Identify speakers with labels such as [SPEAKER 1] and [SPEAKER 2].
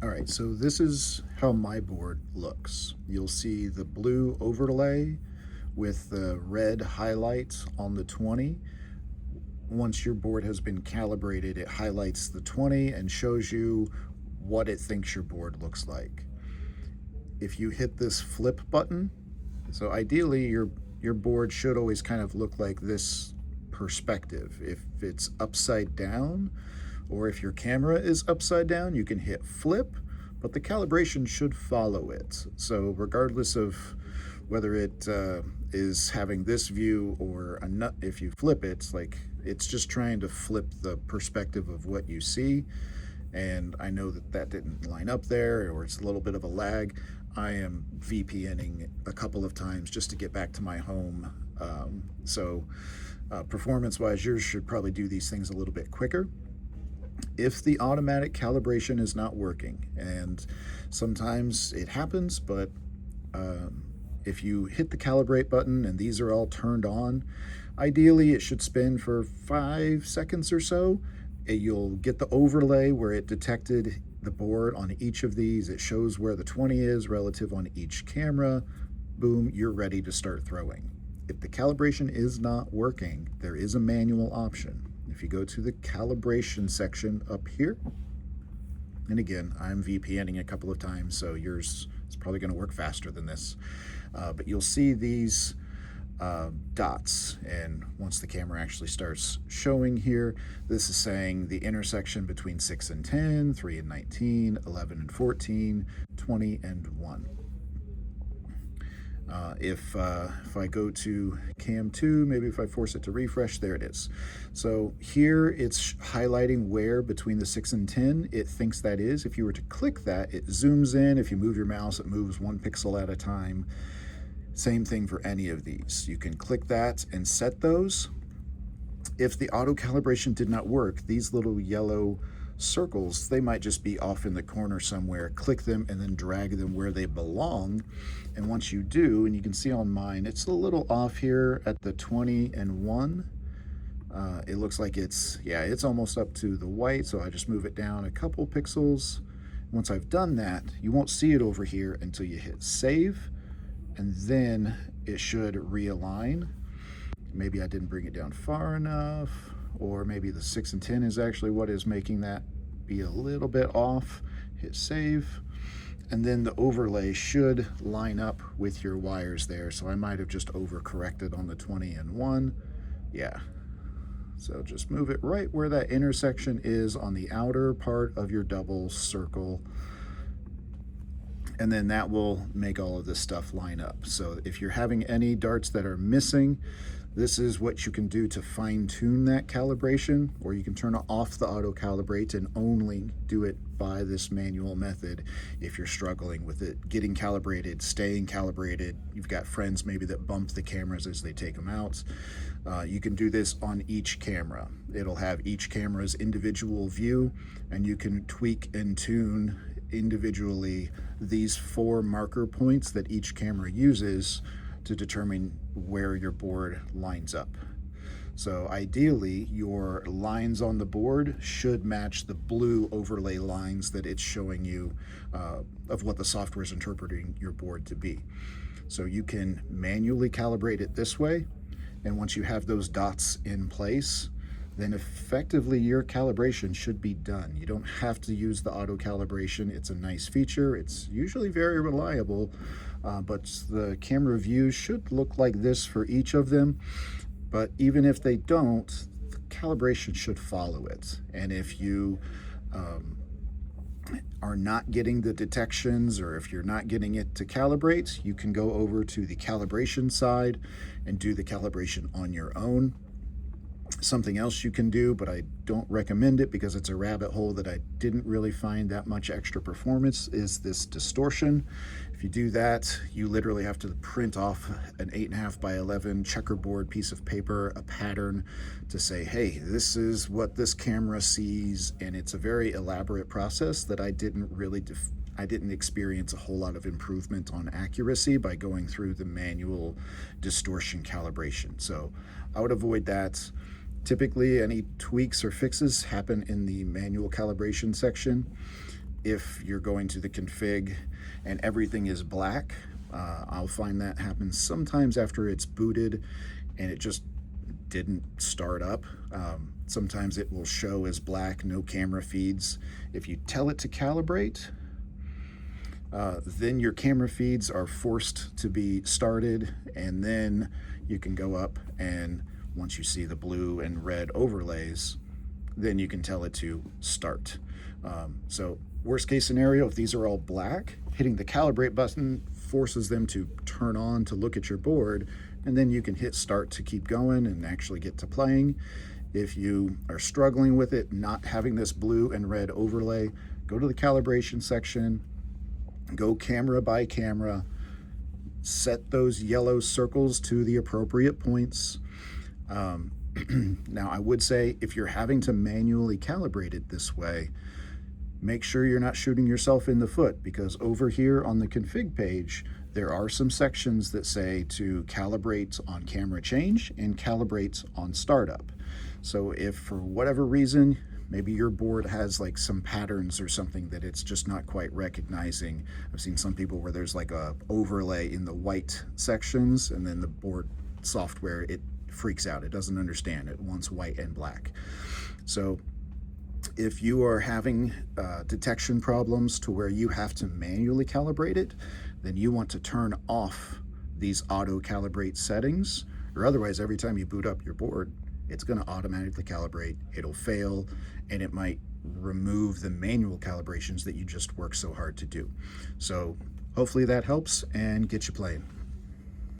[SPEAKER 1] All right, so this is how my board looks. You'll see the blue overlay with the red highlights on the 20. Once your board has been calibrated, it highlights the 20 and shows you what it thinks your board looks like. If you hit this flip button, so ideally your board should always kind of look like this perspective. If it's upside down, or if your camera is upside down, you can hit flip, but the calibration should follow it. So regardless of whether it is having this view or if you flip it, it's just trying to flip the perspective of what you see. And I know that didn't line up there, or it's a little bit of a lag. I am VPNing a couple of times just to get back to my home. Performance-wise, yours should probably do these things a little bit quicker. If the automatic calibration is not working, and sometimes it happens, but if you hit the calibrate button and these are all turned on, ideally it should spin for 5 seconds or so. You'll get the overlay where it detected the board on each of these. It shows where the 20 is relative on each camera. Boom, you're ready to start throwing. If the calibration is not working, there is a manual option. If you go to the calibration section up here, and again, I'm VPNing a couple of times, so yours is probably going to work faster than this. But you'll see these dots, and once the camera actually starts showing here, this is saying the intersection between 6 and 10, 3 and 19, 11 and 14, 20 and 1. If I go to cam 2, maybe if I force it to refresh, there it is. So here it's highlighting where between the 6 and 10 it thinks that is. If you were to click that, it zooms in. If you move your mouse, it moves 1 pixel at a time. Same thing for any of these. You can click that and set those. If the auto calibration did not work, these little yellow circles, they might just be off in the corner somewhere. Click them and then drag them where they belong. And once you do, and you can see on mine, it's a little off here at the 20 and 1. It looks like it's almost up to the white, so I just move it down a couple pixels. Once I've done that, you won't see it over here until you hit save, and then it should realign. Maybe I didn't bring it down far enough, or maybe the 6 and 10 is actually what is making that be a little bit off. Hit save, and then the overlay should line up with your wires there. So I might have just overcorrected on the 20 and 1. Yeah. So just move it right where that intersection is on the outer part of your double circle. And then that will make all of this stuff line up. So if you're having any darts that are missing, this is what you can do to fine-tune that calibration, or you can turn off the auto-calibrate and only do it by this manual method if you're struggling with it getting calibrated, staying calibrated. You've got friends maybe that bump the cameras as they take them out. You can do this on each camera. It'll have each camera's individual view, and you can tweak and tune individually these 4 marker points that each camera uses to determine where your board lines up. So ideally, your lines on the board should match the blue overlay lines that it's showing you of what the software is interpreting your board to be. So you can manually calibrate it this way, and once you have those dots in place, then effectively your calibration should be done. You don't have to use the auto calibration. It's a nice feature. It's usually very reliable, but the camera views should look like this for each of them. But even if they don't, the calibration should follow it. And if you are not getting the detections, or if you're not getting it to calibrate, you can go over to the calibration side and do the calibration on your own. Something else you can do, but I don't recommend it because it's a rabbit hole that I didn't really find that much extra performance, is this distortion. If you do that, you literally have to print off an 8.5 by 11 checkerboard piece of paper, a pattern to say, hey, this is what this camera sees. And it's a very elaborate process that I didn't experience a whole lot of improvement on accuracy by going through the manual distortion calibration. So I would avoid that. Typically, any tweaks or fixes happen in the manual calibration section. if you're going to the config and everything is black, I'll find that happens sometimes after it's booted and it just didn't start up. Sometimes it will show as black, no camera feeds. If you tell it to calibrate, then your camera feeds are forced to be started, and then you can go up, and once you see the blue and red overlays, then you can tell it to start. So worst case scenario, if these are all black, hitting the calibrate button forces them to turn on to look at your board, and then you can hit start to keep going and actually get to playing. If you are struggling with it, not having this blue and red overlay, go to the calibration section, go camera by camera, set those yellow circles to the appropriate points. Now, I would say if you're having to manually calibrate it this way, make sure you're not shooting yourself in the foot, because over here on the config page, there are some sections that say to calibrate on camera change and calibrate on startup. So if for whatever reason, maybe your board has like some patterns or something that it's just not quite recognizing. I've seen some people where there's like a overlay in the white sections, and then the board software, it freaks out. It doesn't understand. It wants white and black. So if you are having detection problems to where you have to manually calibrate it, then you want to turn off these auto-calibrate settings, or otherwise every time you boot up your board, it's going to automatically calibrate, it'll fail, and it might remove the manual calibrations that you just worked so hard to do. So hopefully that helps and get you playing.